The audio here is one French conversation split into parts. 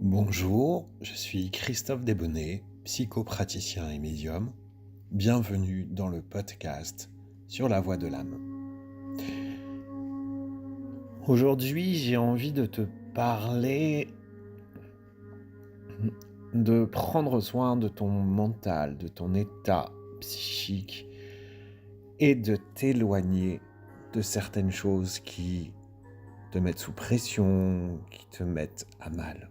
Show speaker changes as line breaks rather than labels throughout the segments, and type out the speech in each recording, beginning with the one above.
Bonjour, je suis Christophe Desbonnets, psychopraticien et médium. Bienvenue dans le podcast sur la voie de l'âme. Aujourd'hui, j'ai envie de te parler de prendre soin de ton mental, de ton état psychique et de t'éloigner de certaines choses qui te mettent sous pression, qui te mettent à mal.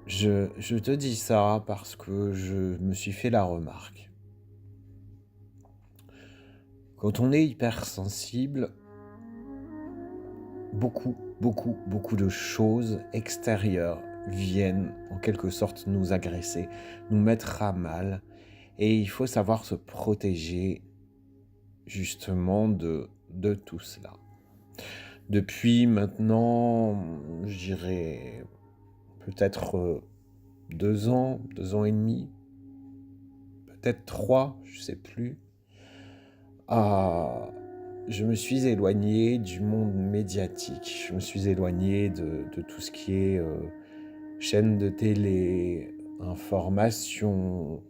Je te dis ça parce que je me suis fait la remarque. Quand on est hypersensible, beaucoup de choses extérieures viennent en quelque sorte nous agresser, nous mettre à mal. Et il faut savoir se protéger justement de tout cela. Depuis maintenant, je dirais peut-être 2 ans, 2 ans et demi, peut-être 3, je sais plus. Je me suis éloigné du monde médiatique. Je me suis éloigné de tout ce qui est chaîne de télé, information,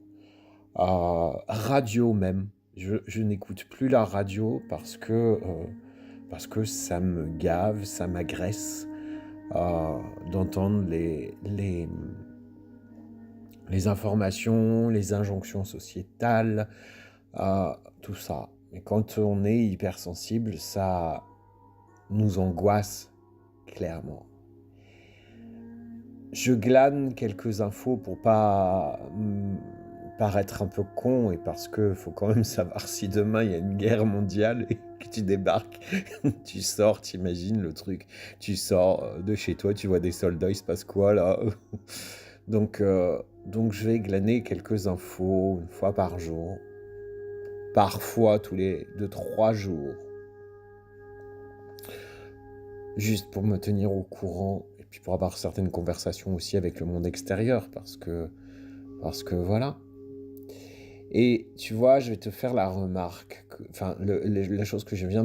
radio même. Je n'écoute plus la radio parce que ça me gave, ça m'agresse d'entendre les informations, les injonctions sociétales, tout ça. Mais quand on est hypersensible, ça nous angoisse clairement. Je glane quelques infos pour pas paraître un peu con et parce que faut quand même savoir si demain il y a une guerre mondiale et que tu débarques, tu sors, t'imagines le truc, tu sors de chez toi, tu vois des soldats, il se passe quoi là? Donc je vais glaner quelques infos une fois par jour, parfois tous les 2-3 jours, juste pour me tenir au courant et puis pour avoir certaines conversations aussi avec le monde extérieur parce que voilà. Et tu vois, je vais te faire la remarque, la chose que je viens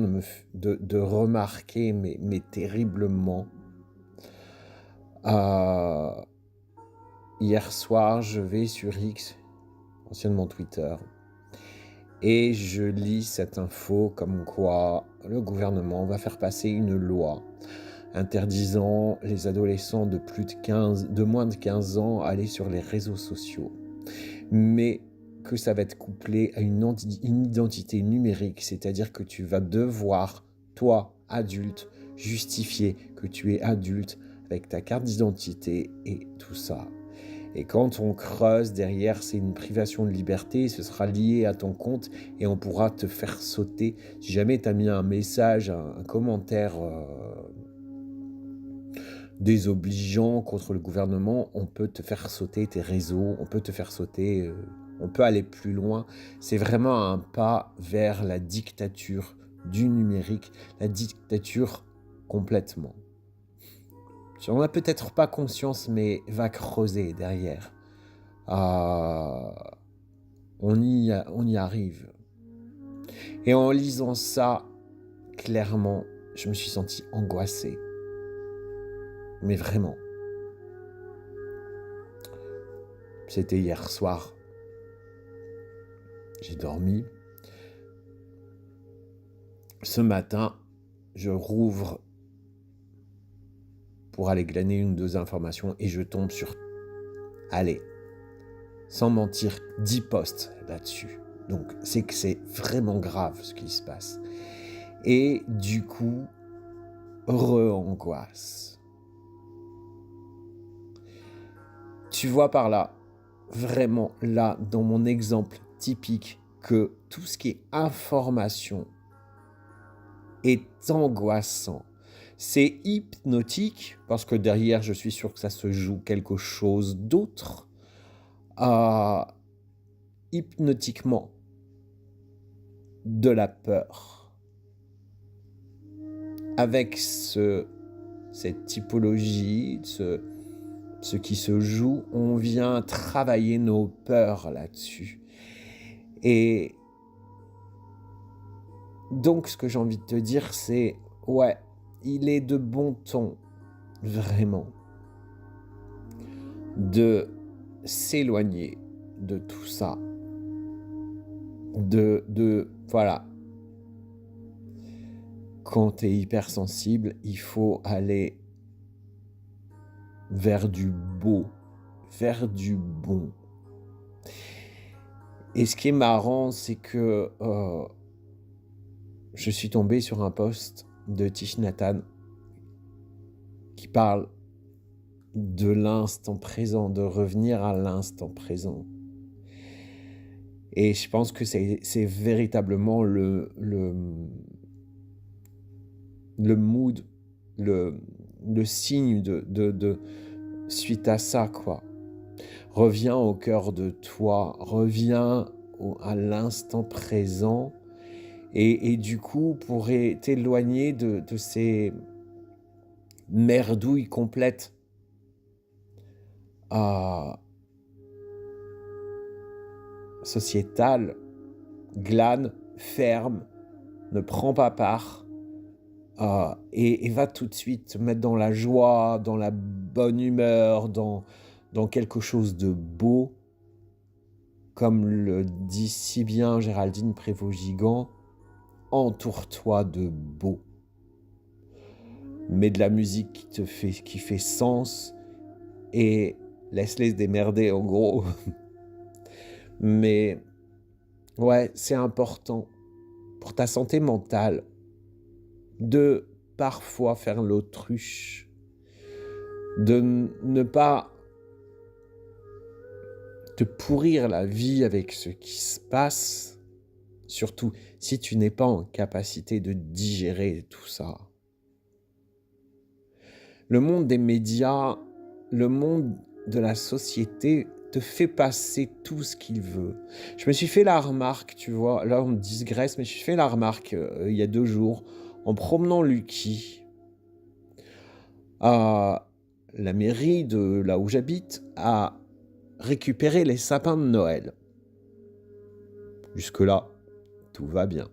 de remarquer, mais terriblement. Hier soir, je vais sur X, anciennement Twitter, et je lis cette info comme quoi le gouvernement va faire passer une loi interdisant les adolescents de moins de 15 ans à aller sur les réseaux sociaux. Mais que ça va être couplé à une identité numérique, c'est-à-dire que tu vas devoir, toi, adulte, justifier que tu es adulte avec ta carte d'identité et tout ça. Et quand on creuse derrière, c'est une privation de liberté, ce sera lié à ton compte et on pourra te faire sauter. Si jamais tu as mis un message, un commentaire désobligeant contre le gouvernement, on peut te faire sauter tes réseaux, on peut te faire sauter, on peut aller plus loin. C'est vraiment un pas vers la dictature du numérique, la dictature complètement. On n'a peut-être pas conscience, mais va creuser derrière. On y arrive. Et en lisant ça, clairement, je me suis senti angoissé. Mais vraiment. C'était hier soir. J'ai dormi. Ce matin, je rouvre pour aller glaner 1 ou 2 informations et je tombe sur, allez, sans mentir, 10 posts là-dessus. Donc, c'est que c'est vraiment grave ce qui se passe. Et du coup, re-angoisse. Tu vois par là, vraiment là, dans mon exemple typique, que tout ce qui est information est angoissant. C'est hypnotique, parce que derrière, je suis sûr que ça se joue quelque chose d'autre. Hypnotiquement, de la peur. Avec cette typologie, ce qui se joue, on vient travailler nos peurs là-dessus. Et donc, ce que j'ai envie de te dire, c'est, ouais, il est de bon ton vraiment de s'éloigner de tout ça. Voilà. Quand tu es hypersensible, il faut aller vers du beau, vers du bon. Et ce qui est marrant, c'est que je suis tombé sur un post de Thich Nhat Hanh qui parle de l'instant présent, de revenir à l'instant présent. Et je pense que c'est véritablement le mood, le signe de suite à ça, quoi. Reviens au cœur de toi, reviens à l'instant présent et du coup, pour t'éloigner de ces merdouilles complètes sociétales, glane, ferme, ne prends pas part et va tout de suite te mettre dans la joie, dans la bonne humeur, dans quelque chose de beau. Comme le dit si bien Géraldine Prévost-Gigant, entoure-toi de beau. Mets de la musique qui fait sens et laisse-les se démerder en gros. Mais ouais, c'est important pour ta santé mentale de parfois faire l'autruche, de ne pas te pourrir la vie avec ce qui se passe, surtout si tu n'es pas en capacité de digérer tout ça. Le monde des médias, le monde de la société te fait passer tout ce qu'il veut. Je me suis fait la remarque, tu vois, là on me digresse, mais je me suis fait la remarque il y a 2 jours, en promenant Lucky, la mairie de là où j'habite a récupéré les sapins de Noël. Jusque-là, tout va bien.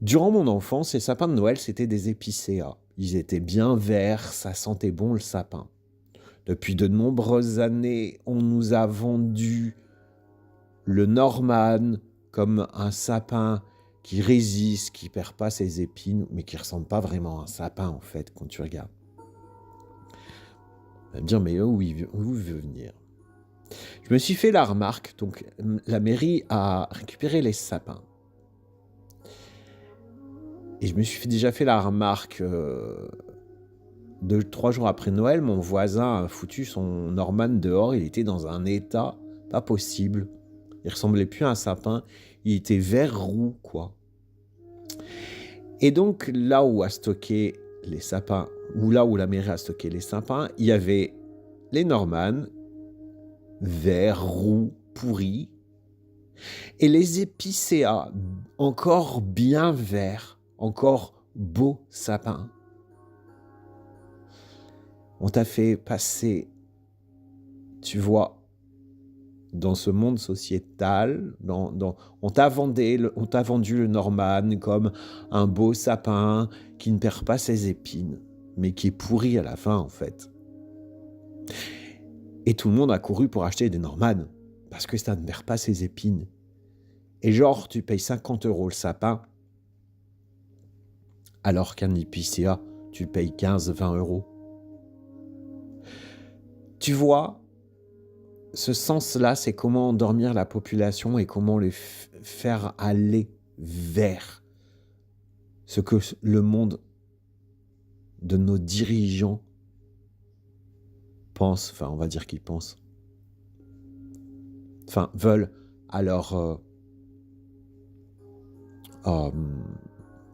Durant mon enfance, les sapins de Noël, c'était des épicéas. Ils étaient bien verts, ça sentait bon le sapin. Depuis de nombreuses années, on nous a vendu le Norman comme un sapin qui résiste, qui perd pas ses épines, mais qui ressemble pas vraiment à un sapin en fait quand tu regardes. On va me dire, mais où il veut venir? Je me suis fait la remarque, donc la mairie a récupéré les sapins. Et je me suis déjà fait la remarque 2-3 jours après Noël, mon voisin a foutu son Norman dehors, il était dans un état pas possible. Il ressemblait plus à un sapin, il était vert roux, quoi. Et donc, là où a stocké les sapins, ou là où la mairie a stocké les sapins, il y avait les Norman, verts, roux, pourris, et les épicéas, encore bien verts, encore beaux sapins. On t'a fait passer, tu vois, dans ce monde sociétal, on t'a vendu le Norman comme un beau sapin qui ne perd pas ses épines, mais qui est pourri à la fin en fait. Et tout le monde a couru pour acheter des Norman, parce que ça ne perd pas ses épines. Et genre, tu payes 50 € le sapin, alors qu'un épicéa, tu payes 15-20 €. Tu vois, ce sens-là, c'est comment endormir la population et comment les faire aller vers ce que le monde de nos dirigeants pense, enfin on va dire qu'ils pensent, enfin veulent à leur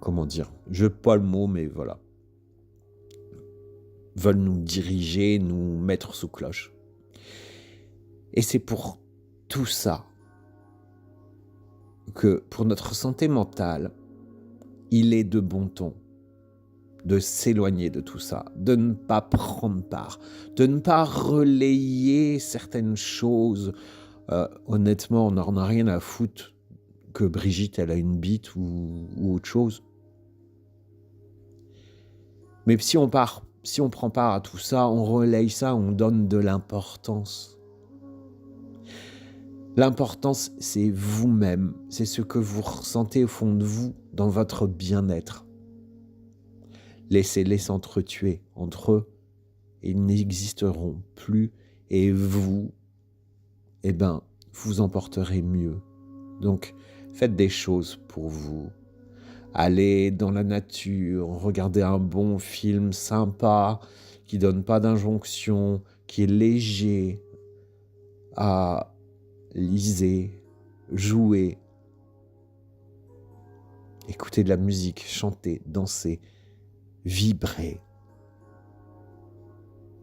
comment dire, je n'ai pas le mot mais voilà, veulent nous diriger, nous mettre sous cloche. Et c'est pour tout ça que pour notre santé mentale, il est de bon ton de s'éloigner de tout ça, de ne pas prendre part, de ne pas relayer certaines choses. Honnêtement, on n'en a rien à foutre que Brigitte, elle a une bite ou autre chose. Mais si on part si on prend part à tout ça, on relaye ça, on donne de l'importance. L'importance, c'est vous-même, c'est ce que vous ressentez au fond de vous, dans votre bien-être. Laissez-les s'entretuer entre eux, ils n'existeront plus, et vous, vous en porterez mieux. Donc, faites des choses pour vous. Allez dans la nature, regardez un bon film sympa, qui donne pas d'injonction, qui est léger. Lisez, jouez, écoutez de la musique, chantez, dansez, vibrez.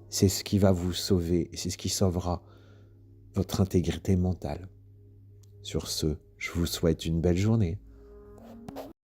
C'est ce qui va vous sauver et c'est ce qui sauvera votre intégrité mentale. Sur ce, je vous souhaite une belle journée.